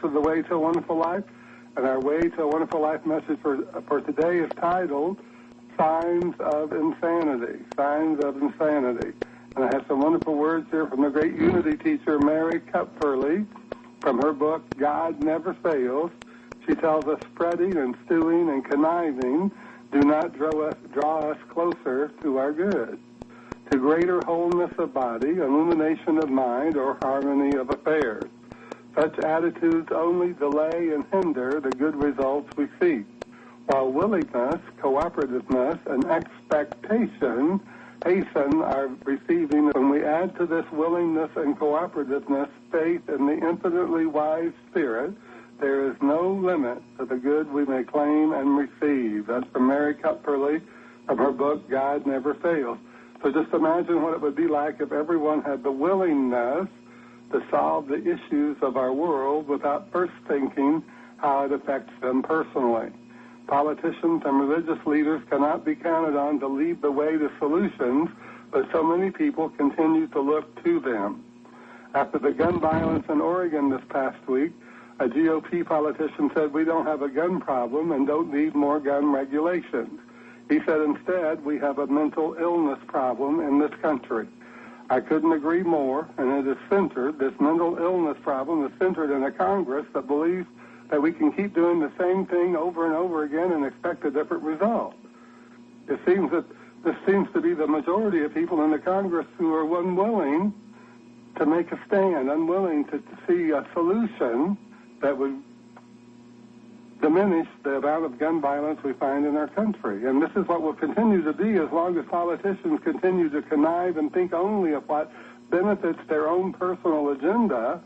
of the Way to a Wonderful Life, and our Way to a Wonderful Life message for today is titled Signs of Insanity. Signs of Insanity. And I have some wonderful words here from the great Unity teacher, Mary Kupferle, from her book, God Never Fails. She tells us spreading and stewing and conniving do not draw us closer to our good, to greater wholeness of body, illumination of mind, or harmony of affairs. Such attitudes only delay and hinder the good results we seek, while willingness, cooperativeness, and expectation hasten our receiving. When we add to this willingness and cooperativeness faith in the infinitely wise Spirit, there is no limit to the good we may claim and receive. That's from Mary Kupferle from her book, God Never Fails. So just imagine what it would be like if everyone had the willingness to solve the issues of our world without first thinking how it affects them personally. Politicians and religious leaders cannot be counted on to lead the way to solutions, but so many people continue to look to them. After the gun violence in Oregon this past week, a GOP politician said we don't have a gun problem and don't need more gun regulations. He said instead we have a mental illness problem in this country. I couldn't agree more, and it is centered, this mental illness problem is centered in a Congress that believes that we can keep doing the same thing over and over again and expect a different result. It seems that this seems to be the majority of people in the Congress who are unwilling to make a stand, unwilling to see a solution that would diminish the amount of gun violence we find in our country. And this is what will continue to be as long as politicians continue to connive and think only of what benefits their own personal agenda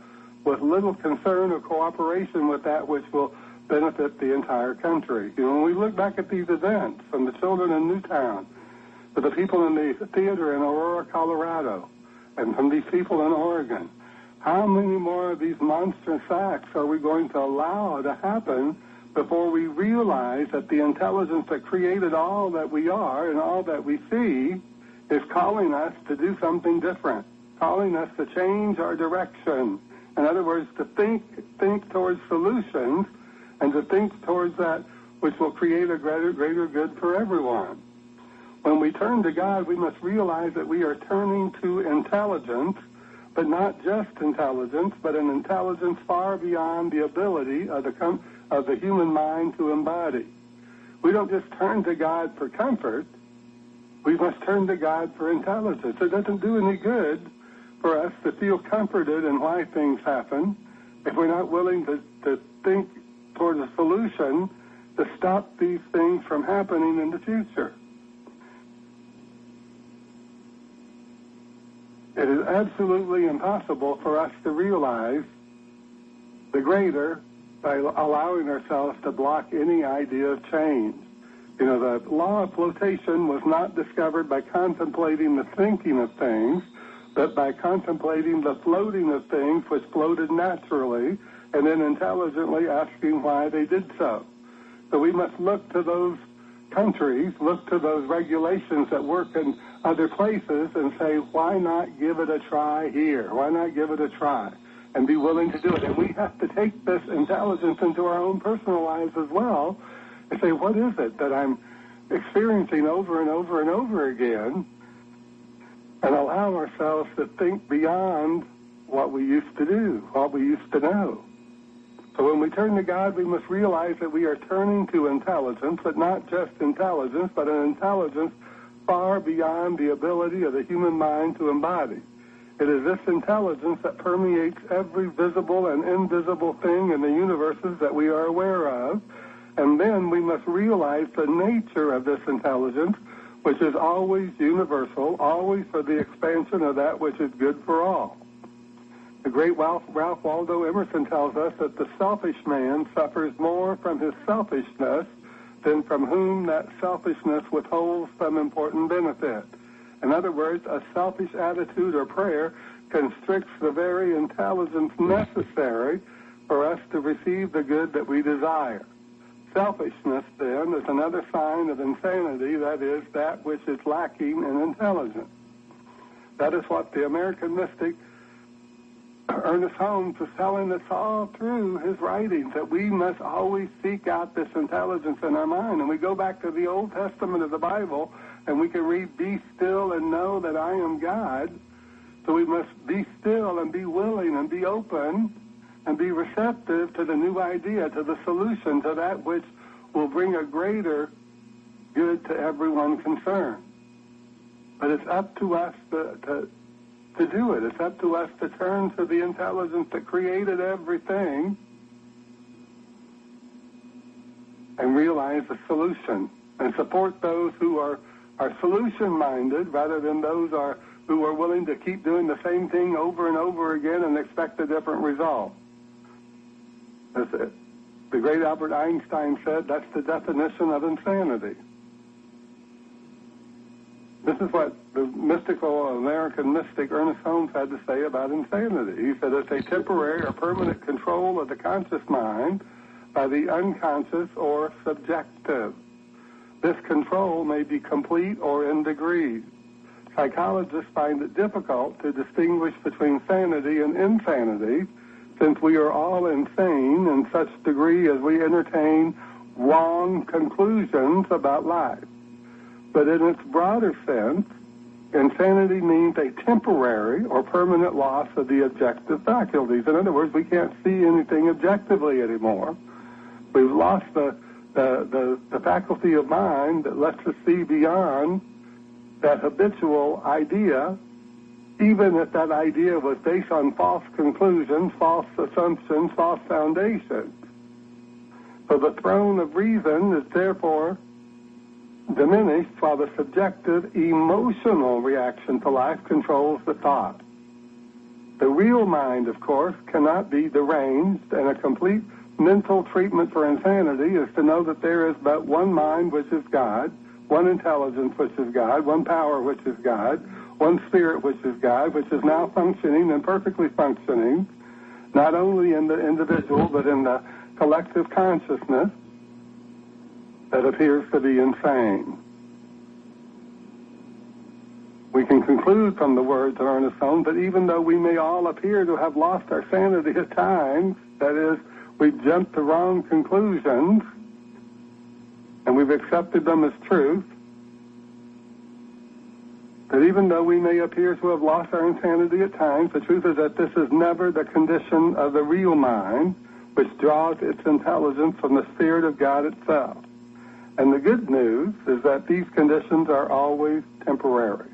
with little concern or cooperation with that which will benefit the entire country. You know, when we look back at these events, from the children in Newtown to the people in the theater in Aurora, Colorado, and from these people in Oregon, how many more of these monstrous acts are we going to allow to happen before we realize that the intelligence that created all that we are and all that we see is calling us to do something different, calling us to change our direction. In other words, to think towards solutions and to think towards that which will create a greater good for everyone. When we turn to God, we must realize that we are turning to intelligence, but not just intelligence, but an intelligence far beyond the ability of the human mind to embody. We don't just turn to God for comfort. We must turn to God for intelligence. It doesn't do any good for us to feel comforted in why things happen if we're not willing to think towards a solution to stop these things from happening in the future. It is absolutely impossible for us to realize the greater by allowing ourselves to block any idea of change. You know, the law of flotation was not discovered by contemplating the thinking of things, but by contemplating the floating of things which floated naturally, and then intelligently asking why they did so. So we must look to those countries, look to those regulations that work in other places and say, why not give it a try here? Why not give it a try? And be willing to do it. And we have to take this intelligence into our own personal lives as well and say, what is it that I'm experiencing over and over and over again? And allow ourselves to think beyond what we used to do, what we used to know. So when we turn to God, we must realize that we are turning to intelligence, but not just intelligence, but an intelligence far beyond the ability of the human mind to embody. It is this intelligence that permeates every visible and invisible thing in the universes that we are aware of. And then we must realize the nature of this intelligence, which is always universal, always for the expansion of that which is good for all. The great Ralph Waldo Emerson tells us that the selfish man suffers more from his selfishness than from whom that selfishness withholds some important benefit. In other words, a selfish attitude or prayer constricts the very intelligence necessary for us to receive the good that we desire. Selfishness, then, is another sign of insanity, that is, that which is lacking in intelligence. That is what the American mystic Ernest Holmes was telling us all through his writings that we must always seek out this intelligence in our mind. And we go back to the Old Testament of the Bible, and we can read, "Be still and know that I am God." So we must be still and be willing and be open and be receptive to the new idea, to the solution, to that which will bring a greater good to everyone concerned. But it's up to us to do it. It's up to us to turn to the intelligence that created everything and realize the solution and support those who are solution-minded rather than those who are willing to keep doing the same thing over and over again and expect a different result. That's it. The great Albert Einstein said that's the definition of insanity. This is what the mystical American mystic Ernest Holmes had to say about insanity. He said it's a temporary or permanent control of the conscious mind by the unconscious or subjective. This control may be complete or in degrees. Psychologists find it difficult to distinguish between sanity and insanity, since we are all insane in such degree as we entertain wrong conclusions about life. But in its broader sense, insanity means a temporary or permanent loss of the objective faculties. In other words, we can't see anything objectively anymore. We've lost the faculty of mind that lets us see beyond that habitual idea, even if that idea was based on false conclusions, false assumptions, false foundations. So the throne of reason is therefore diminished while the subjective emotional reaction to life controls the thought. The real mind, of course, cannot be deranged, and a complete mental treatment for insanity is to know that there is but one mind, which is God, one intelligence, which is God, one power, which is God, one spirit, which is God, which is now functioning and perfectly functioning, not only in the individual, but in the collective consciousness that appears to be insane. We can conclude from the words of Ernest Holmes that even though we may all appear to have lost our sanity at times, that is, we've jumped to wrong conclusions and we've accepted them as truth, that even though we may appear to have lost our insanity at times, the truth is that this is never the condition of the real mind, which draws its intelligence from the Spirit of God itself. And the good news is that these conditions are always temporary.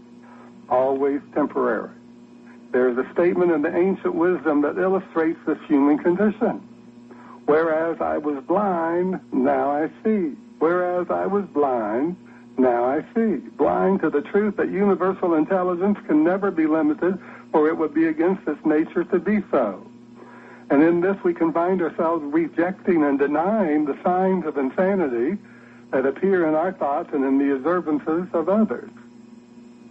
Always temporary. There is a statement in the ancient wisdom that illustrates this human condition. Whereas I was blind, now I see. Whereas I was blind, now I see. Blind to the truth that universal intelligence can never be limited, for it would be against its nature to be so. And in this we can find ourselves rejecting and denying the signs of insanity that appear in our thoughts and in the observances of others.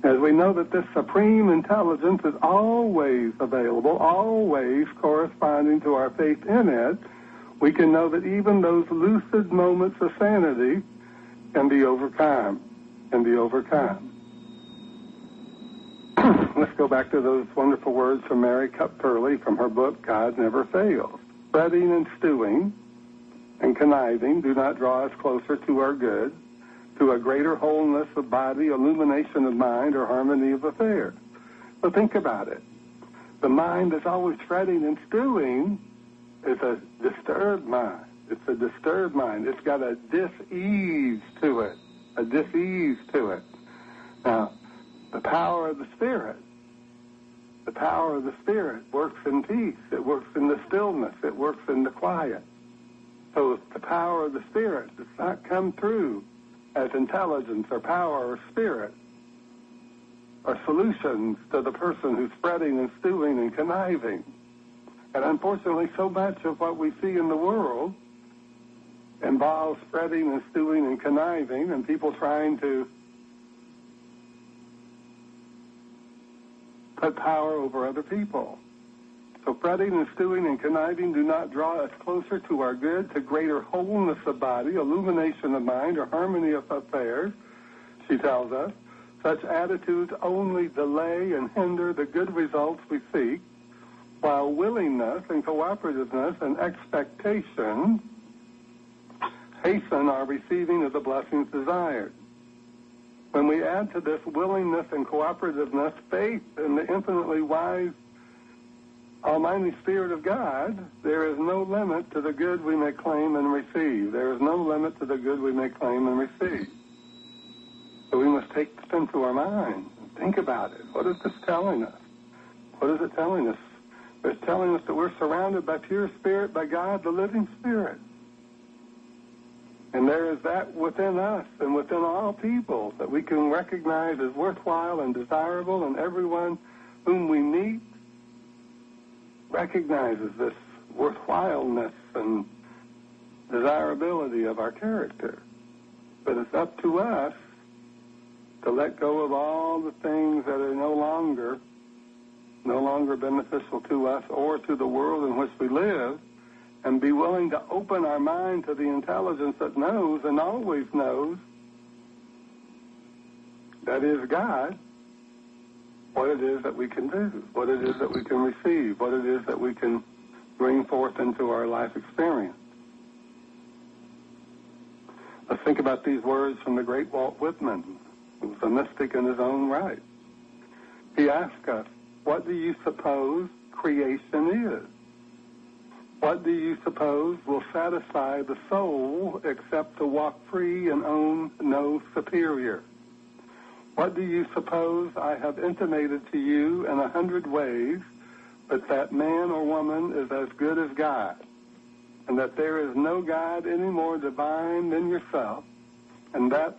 As we know that this supreme intelligence is always available, always corresponding to our faith in it, we can know that even those lucid moments of sanity can be overcome, Let's go back to those wonderful words from Mary Kupferle from her book, God Never Fails. Fretting and stewing and conniving do not draw us closer to our good, to a greater wholeness of body, illumination of mind, or harmony of affairs. So think about it. The mind that's always fretting and stewing is a disturbed mind. It's a disturbed mind. It's got a dis-ease to it. Now, the power of the Spirit works in peace. It works in the stillness. It works in the quiet. So the power of the Spirit does not come through as intelligence or power or spirit or solutions to the person who's fretting and stewing and conniving. And unfortunately, so much of what we see in the world involves fretting and stewing and conniving and people trying to put power over other people. So fretting and stewing and conniving do not draw us closer to our good, to greater wholeness of body, illumination of mind, or harmony of affairs, she tells us. Such attitudes only delay and hinder the good results we seek, while willingness and cooperativeness and expectation hasten our receiving of the blessings desired. When we add to this willingness and cooperativeness faith in the infinitely wise Almighty Spirit of God, there is no limit to the good we may claim and receive. There is no limit to the good we may claim and receive. So we must take this into our mind and think about it. What is this telling us? What is it telling us? It's telling us that we're surrounded by pure spirit, by God, the living Spirit. And there is that within us and within all people that we can recognize as worthwhile and desirable, and everyone whom we meet recognizes this worthwhileness and desirability of our character. But it's up to us to let go of all the things that are no longer beneficial to us or to the world in which we live, and be willing to open our mind to the intelligence that knows and always knows, that is God, what it is that we can do, what it is that we can receive, what it is that we can bring forth into our life experience. Let's think about these words from the great Walt Whitman, who was a mystic in his own right. He asked us, what do you suppose creation is? What do you suppose will satisfy the soul except to walk free and own no superior? What do you suppose I have intimated to you in 100 ways, but that man or woman is as good as God, and that there is no God any more divine than yourself, and that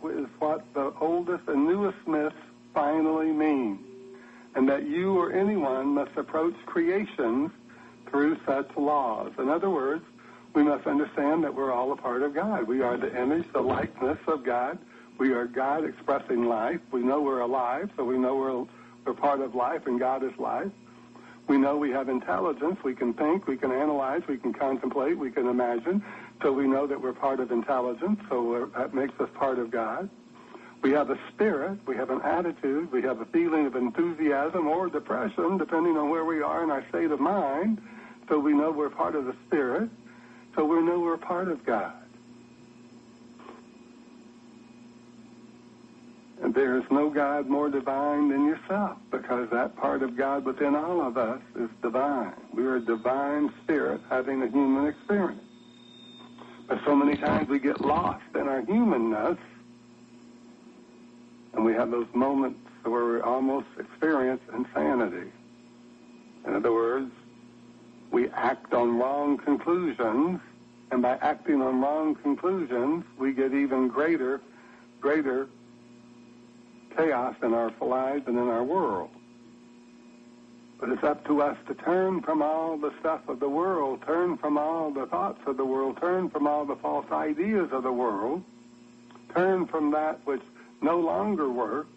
is what the oldest and newest myths finally mean, and that you or anyone must approach creation through such laws. In other words, we must understand that we're all a part of God. We are the image, the likeness of God. We are God expressing life. We know we're alive, so we know we're part of life, and God is life. We know we have intelligence. We can think, we can analyze, we can contemplate, we can imagine. So we know that we're part of intelligence, so that makes us part of God. We have a spirit, we have an attitude, we have a feeling of enthusiasm or depression, depending on where we are in our state of mind. So we know we're part of the Spirit, so we know we're part of God. And there is no God more divine than yourself, because that part of God within all of us is divine. We are a divine spirit having a human experience. But so many times we get lost in our humanness, and we have those moments where we almost experience insanity. In other words, we act on wrong conclusions, and by acting on wrong conclusions, we get even greater chaos in our lives and in our world. But it's up to us to turn from all the stuff of the world, turn from all the thoughts of the world, turn from all the false ideas of the world, turn from that which no longer works.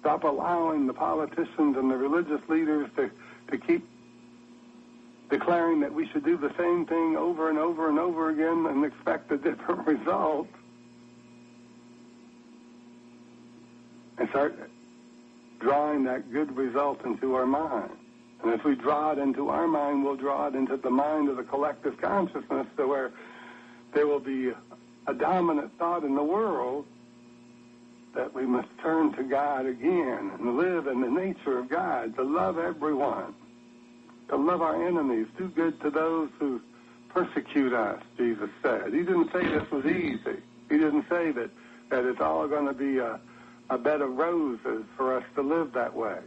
Stop allowing the politicians and the religious leaders to keep declaring that we should do the same thing over and over and over again and expect a different result. And start drawing that good result into our mind. And if we draw it into our mind, we'll draw it into the mind of the collective consciousness, to where there will be a dominant thought in the world that we must turn to God again and live in the nature of God, to love everyone, to love our enemies, do good to those who persecute us, Jesus said. He didn't say this was easy. He didn't say that it's all going to be a bed of roses for us to live that way.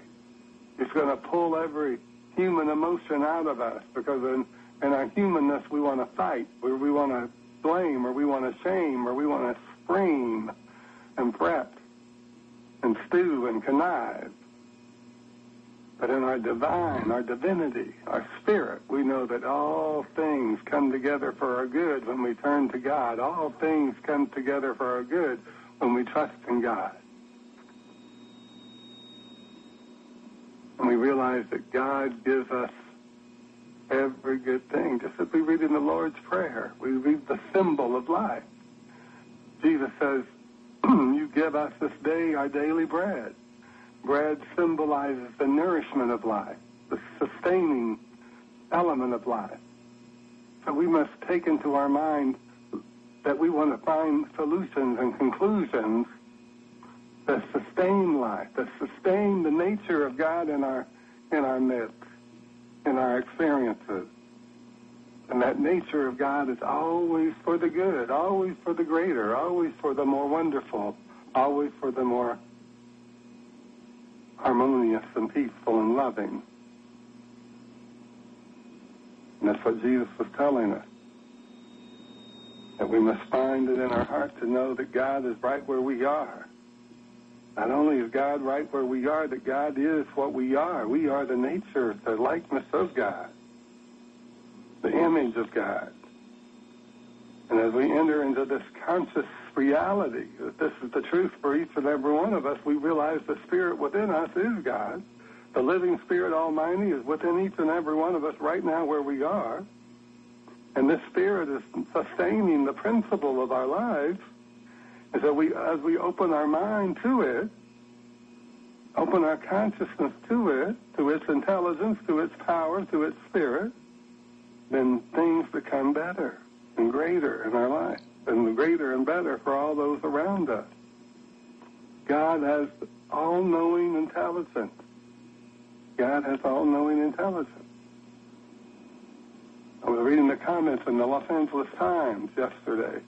It's going to pull every human emotion out of us, because in our humanness we want to fight, or we want to blame, or we want to shame, or we want to scream and fret and stew and connive. But in our divine, our divinity, our spirit, we know that all things come together for our good when we turn to God. All things come together for our good when we trust in God. And we realize that God gives us every good thing. Just as we read in the Lord's Prayer, we read the symbol of life. Jesus says, you give us this day our daily bread. Bread symbolizes the nourishment of life. sustaining element of life. So we must take into our mind that we want to find solutions and conclusions that sustain life, that sustain the nature of God in our midst, in our experiences. And that nature of God is always for the good, always for the greater, always for the more wonderful, always for the more harmonious and peaceful and loving. And that's what Jesus was telling us, that we must find it in our heart to know that God is right where we are. Not only is God right where we are, that God is what we are. We are the nature, the likeness of God, the image of God. And as we enter into this conscious reality, that this is the truth for each and every one of us, we realize the Spirit within us is God. The living Spirit Almighty is within each and every one of us right now where we are. And this Spirit is sustaining the principle of our lives. And so as we open our mind to it, open our consciousness to it, to its intelligence, to its power, to its Spirit, then things become better and greater in our life, and greater and better for all those around us. God has all-knowing intelligence. God has all-knowing intelligence. I was reading the comments in the Los Angeles Times yesterday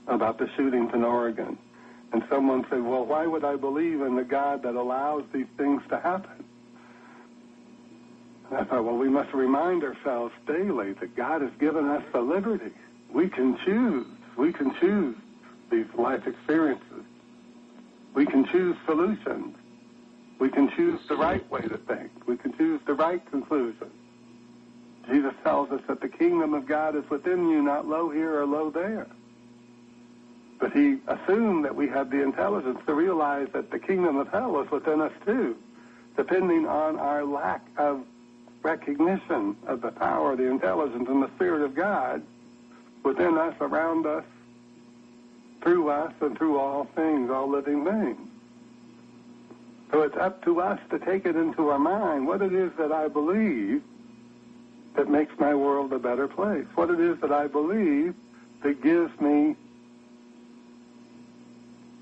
about the shootings in Oregon. And someone said, well, why would I believe in the God that allows these things to happen? And I thought, well, we must remind ourselves daily that God has given us the liberty. We can choose. We can choose these life experiences. We can choose solutions. We can choose the right way to think. We can choose the right conclusion. Jesus tells us that the kingdom of God is within you, not lo here or lo there. But he assumed that we had the intelligence to realize that the kingdom of hell is within us too, depending on our lack of recognition of the power, the intelligence, and the Spirit of God within us, around us, and through all things, all living things. So it's up to us to take it into our mind what it is that I believe that makes my world a better place, what it is that I believe that gives me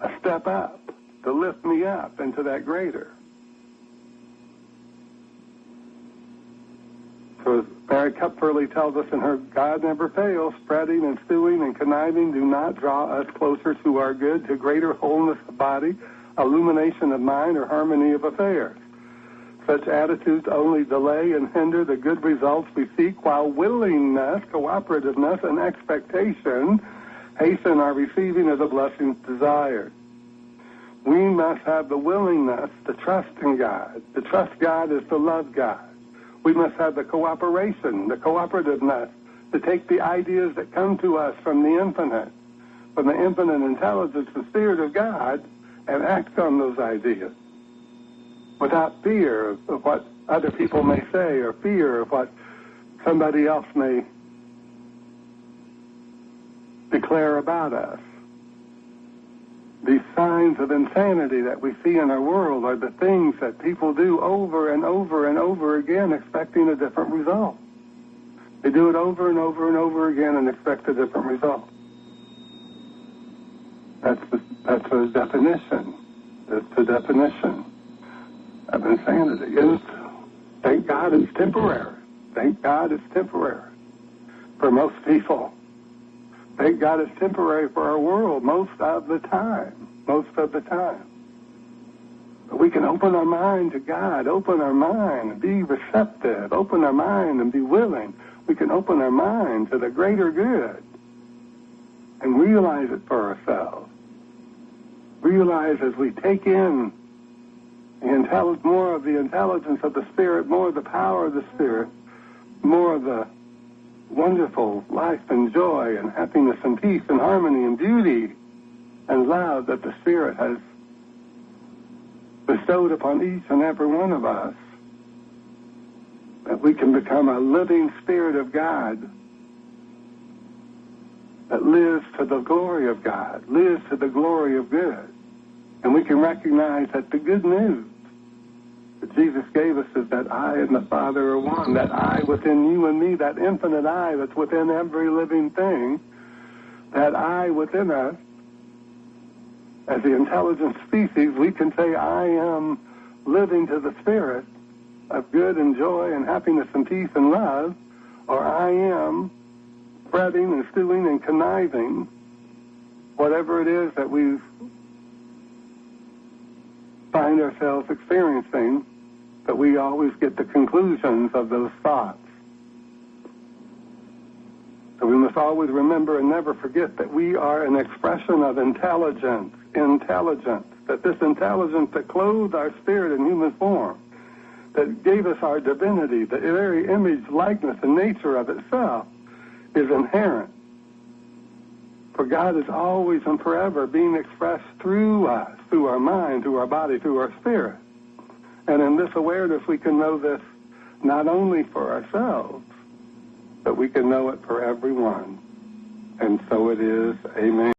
a step up, to lift me up into that greater. So as Mary Kupferle tells us in her God Never Fails, spreading and stewing and conniving do not draw us closer to our good, to greater wholeness of body, illumination of mind, or harmony of affairs. Such attitudes only delay and hinder the good results we seek, while willingness, cooperativeness, and expectation hasten our receiving of the blessings desired. We must have the willingness to trust in God. To trust God is to love God. We must have the cooperation, the cooperativeness, to take the ideas that come to us from the infinite intelligence and Spirit of God, and act on those ideas without fear of what other people may say, or fear of what somebody else may declare about us. These signs of insanity that we see in our world are the things that people do over and over and over again, expecting a different result. They do it over and over and over again and expect a different result. That's a definition. That's the definition of insanity. And thank God it's temporary. Thank God it's temporary for most people. Thank God it's temporary for our world most of the time. Most of the time. But we can open our mind to God, open our mind and be receptive, open our mind and be willing. We can open our mind to the greater good and realize it for ourselves. Realize as we take in more of the intelligence of the Spirit, more of the power of the Spirit, more of the wonderful life and joy and happiness and peace and harmony and beauty and love that the Spirit has bestowed upon each and every one of us, that we can become a living Spirit of God that lives to the glory of God, lives to the glory of good. And we can recognize that the good news that Jesus gave us is that I and the Father are one, that I within you and me, that infinite I that's within every living thing, that I within us, as the intelligent species, we can say, I am living to the spirit of good and joy and happiness and peace and love, or I am fretting and stewing and conniving, whatever it is that we find ourselves experiencing, that we always get the conclusions of those thoughts. So we must always remember and never forget that we are an expression of intelligence, that this intelligence that clothed our spirit in human form, that gave us our divinity, the very image, likeness, and nature of itself, is inherent. For God is always and forever being expressed through us, through our mind, through our body, through our spirit. And in this awareness, we can know this not only for ourselves, but we can know it for everyone. And so it is. Amen.